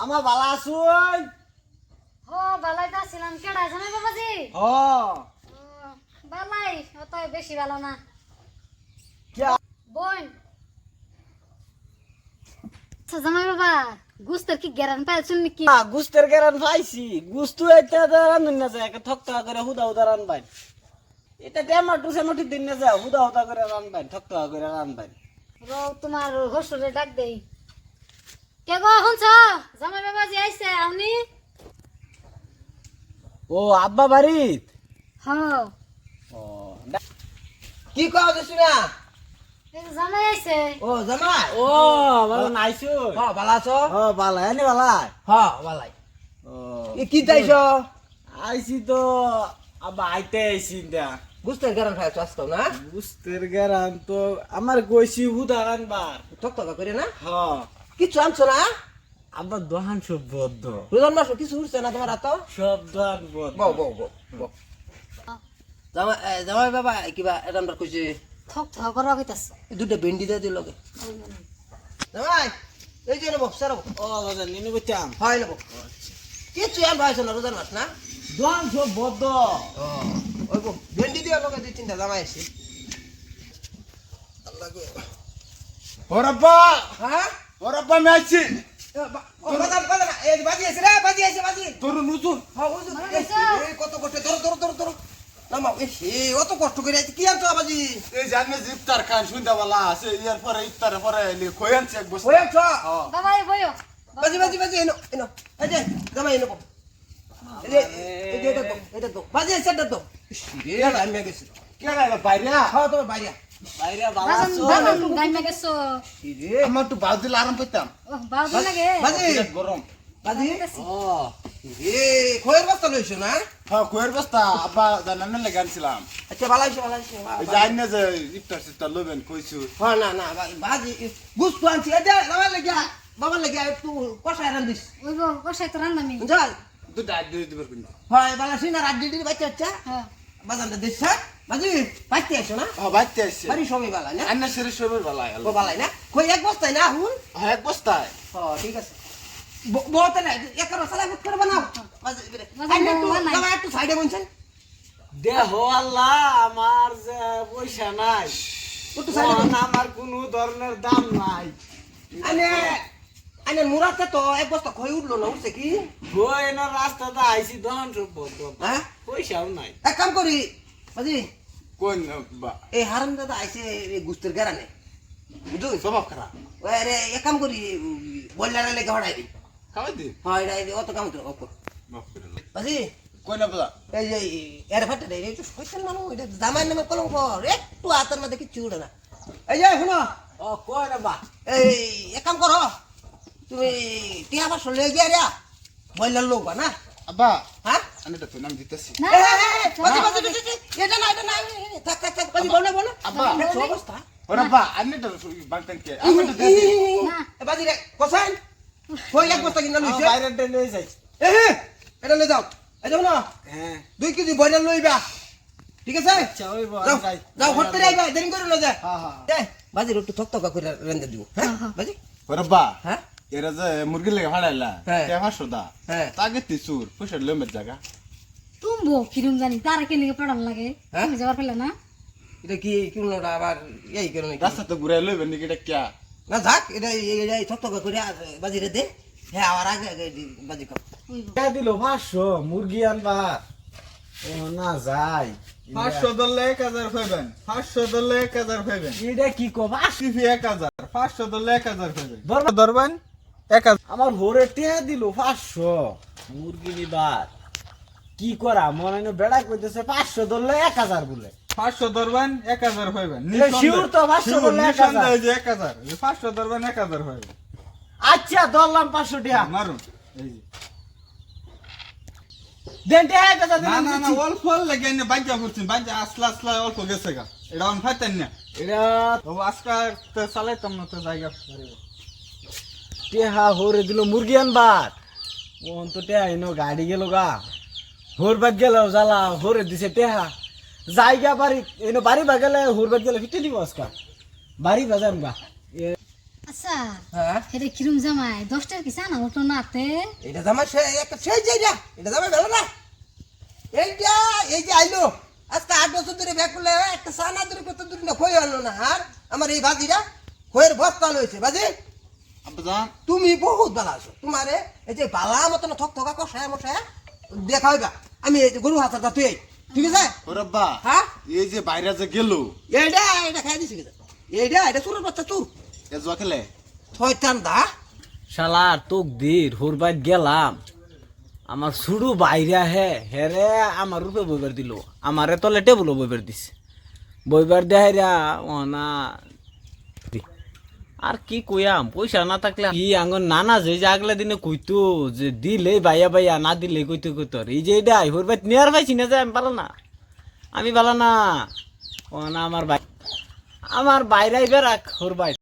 আমার বালা আসুন। ও বালাই তো ছিলাম কেডা জামাই বাবাজি। ও বালাই অত বেশি ভালো না। কি বোন আচ্ছা জামাই বাবা গুস্তের কি গ্যারান পাইছেন নাকি? গুস্তের গেরান পাইছি। গুস্তু এটা রান্ধুন না যায় থকতা করে হুদা হুদা রানবাই। এটা টমেটো সেমটি দিন না যায় হুদা হুদা করে রানবাই থকতা করে রানবাই। রো তোমার হসুরে ডাক দেই। কে গো হনছ জামাই বাবাজি আইছে আউনি? ও আব্বা বাড়িত। হ্যাঁ ও কি কও দিছ না? এই জামাই আইছে। ও জামাই ও ভালো নাইছো। হ্যাঁ ভালো আছো? ও বালা এনে বালা। হ্যাঁ ভালাই। ও কি চাইছো? আইছি তো আব্বা আইতে আইছি দা। বুঝতে গেরান খাইছো আজকাল না? গুস্তের গেরান তো আমার কইছি হুদা রানবার। টকটকা করে না? হ্যাঁ কিছু আনছো না? আব্বা দোহান সব বদ্ধ। রোজান মাস কিছু উঠছে না তোমার হাত? সব দোহান বদ্ধ। বউ বউ বউ বউ। জামাই বাবা কিবা এরামবার কইছে থক থক করা কইতাছে। দুটো ভেন্ডি দিয়ে দিল লগে। জামাই এই যে নেবো সারা ও দাদা নিনে কইতাম। হয় নেবো। কিছু আন ভাইছো না রোজান মাস না? দোহান সব বদ্ধ। ও ওই বউ ভেন্ডি দিয়ে লগে দুই তিনটা জামাই আছে। আল্লাহ গো। ওরাব্বা হ্যাঁ? ওরাব্বা আমি আইছি বাজার বাজার এই বাজি আছে রে বাজি আছে বাজি। তোর নুতুন হ্যাঁ ওই যে কত কষ্ট ধরো নামাও এ অত কষ্ট করে কি আনছো বাজি? এই জানে যে ইফতার খান সন্ধ্যাবেলা আছে ইয়ার পরে ইফতারের পরে খই আনছে এক বস্তা ওই আনছো? বাবা এই বইও। বাজি এনো এই যে জামাই এনো এই যে এটা তো বাজি আছে এটা তো রে আমি গেছি কেডা এলো বাইরে হ্যাঁ তোমার বাইরে বাইরে বালা বাজান আছো। বাজান তুমি গাইমা গেছো। রে আমার একটু বাজ দিলে আরাম পেতাম ও বাজু লাগে। বাজি বিরাট গরম বাজি ও রে খয়ের বস্তা লইছো না? হ্যাঁ খইয়ের বস্তা আব্বা জানানের লেগে আনছিলাম আচ্ছা ভালো হইছে এই জানি না যে ইফতার সিফতার লবেন কইছু হ্যাঁ না বাজি গুস্তু আনছি এই যে বাবার লাগি একটু কষায় রান্দিস ওই গো কষাই তো রান্নামি। বুঝাল দুটা আড দিয়ে দিবার কিন্তু হয় বালা সিনা রাত দিদি বাচ্চা আচ্ছা হ্যাঁ বাজানটা দিছ বাজি পাইতে আসো না? হ্যাঁ বাইতে আসছে বাড়ি সবই বালা না? আন্না সেরে সবের বালাই ও বালাই না? কই এক বস্তায় না হুন? হ্যাঁ এক বস্তায় হ্যাঁ ঠিক আছে বহুত না একার সালা বুক করে বানাও বাজি একটু সাইডে বলছেন দেহ আল্লাহ আমার যে পয়সা নাই। একটু সাইডে তখন আমার কোনো ধরনের দাম নাই। আনে মুরাতে তো এক বস্তা খই উঠলো না উঠছে কি? কই না রাস্তাতে আইছি দোহান সব বদ্ধ। হ্যাঁ পয়সাও নাই। এক কাম করি বাজি কোন বা এই হারাম দাদা আইছে গুস্তের গেরানে বুঝুন স্বভাব খারাপ রে এক কাম করি বললারে লেগে হড়াই দি খাওয়াই দে হ্যাঁ এটা অত কাম তো অপ মাফ করে দাও বাজি কই না বলা এই যে এর ফাটা রে একটু কইছেন মানুষ এটা জামাই নামে কলঙ্ক একটু হাতের মধ্যে কিচ্ছু উড়ে না এই যে শুনো ও কই না বা এই এক কাম করো তুমি টিয়া বাস লয়ে গিয়া রে বললার লোক না আব্বা হ্যাঁ আমি তো নাম দিতেছি না বাজি এটা না থাক বাজি বলো আব্বা, অবস্থা ওরাব্বা আমি তো বাংটান কে আমি তো দিছি না বাজি রে কোসাইন কই এক বস্তা কিনা লইছে বাইরে লই যাই। এটা লই যাও এই যাও না হ্যাঁ 2 কেজি বয়লার লইবা ঠিক আছে আচ্ছা ওই যাও যাই। যাও হটতে রাইবা দেরি করে লই যা হ্যাঁ হ্যাঁ এই বাজি একটু থকথকা করে রেন্দে দিব হ্যাঁ বাজি ওরাব্বা হ্যাঁ এরা যে মুরগি লেগে ফাড়াইলা হ্যাঁ। কে ফাঁসো হ্যাঁ তাকে তিসুর পয়সা লমের জায়গা তুমি কিরম জানি তার কে নিয়ে পড়ান লাগে। হ্যাঁ? তুমি যাবার পেলে না? এটা কি কিনোটা আবার এই করে নাকি রাস্তা তো ঘুরে লইবেন নাকি এটা কে না যাক এটা এই থকথকা করে বাজি রে দে হ্যাঁ আবার আগে বাজি খাও ওই গো। কে দিল 500 মুরগি আনবার। ও না যাই। 500 ধরলে 1000 পাইবেন 500 ধরলে 1000 পাইবেন এটা কি কবা? টিভি 1000 500 ধরলে 1000 পাইবেন ধরবা ধরবেন 1000 আমার ভোরে টিয়া দিল 500 মুরগি নিবার। কি করা মনে হয় বেড়া কইতেছে 500 ধরলে 1000 বলে। 500 ধরবেন 1000 পাইবেন এটা শিওর তো 500 ধরলে 1000। যে 1000 500 ধরবেন 1000 পাইবেন আচ্ছা ধরলাম 500 টিয়া। মারুন এই যে দেন টিয়া 1000 না দিলাম না না দিচ্ছি। অল্প লাগে না বাজ্যা করছেন বাজ্যা আসলা অল্প গেছে গা এটা অন ফাইতেন না এটা তো আজকাল তো চালাইতাম না তো জায়গা টিয়া হরে দিল মুরগি আনবার। ওন তো টিয়া এনো গাড়ি গেল গা। হোরবাদ গেল জ্বালা হরে দিছে টিয়া। জায়গা বাড়ি এনো বাড়ি বাগেলে হোরবাদ গেলে ফিটে দিব আজকা। বাড়ি বাজাম গা। আচ্ছা হ্যাঁ এটা কিরম জামাই 10টার কি জানা মতো নাতে এটা জামাই সে একটা সেই যাইরা এটা জামাই ভালো না এইটা এই যে আইলো আজকে 8 বছর ধরে ব্যাক করলে একটা সানা ধরে কত দূর না খই আনলো না আর আমার এই বাজিরা খয়ের বস্তা লইছে বাজি আব্বাজান তুমি বহুত ভালো আছো তোমারে এই যে বালা মতন থক থকা কষায় মশায় দেখা হইবা আমি এই যে গরু হাতাটা তুই ঠিক আছে ওরাব্বা হ্যাঁ এই যে বাইরে যে গেল এটা খাই দিছি এটা চুরের বাচ্চা চুর এ জুয়া খেলে শয়তান দা শালার তোক দির হুরবাইত গেলাম আমার শুরু বাইরা হেরে আমার রূপে বইবার দিল আমারে তলে টেবুলও বইবার দিছে বইবার দেহাইরা ও না আর কি কইয়াম পয়সা না থাকলে কি আঙ্গন নানা যে আগলা দিনে কইতো যে দিলে বাইয়া বাইয়া না দিলে কইতো এই যে এটা হুরবাইত নেয়ার পাইছি না যে আমি পারো না আমি পালা না ও না আমার বাইরে আইবে রাখ হুরবাইত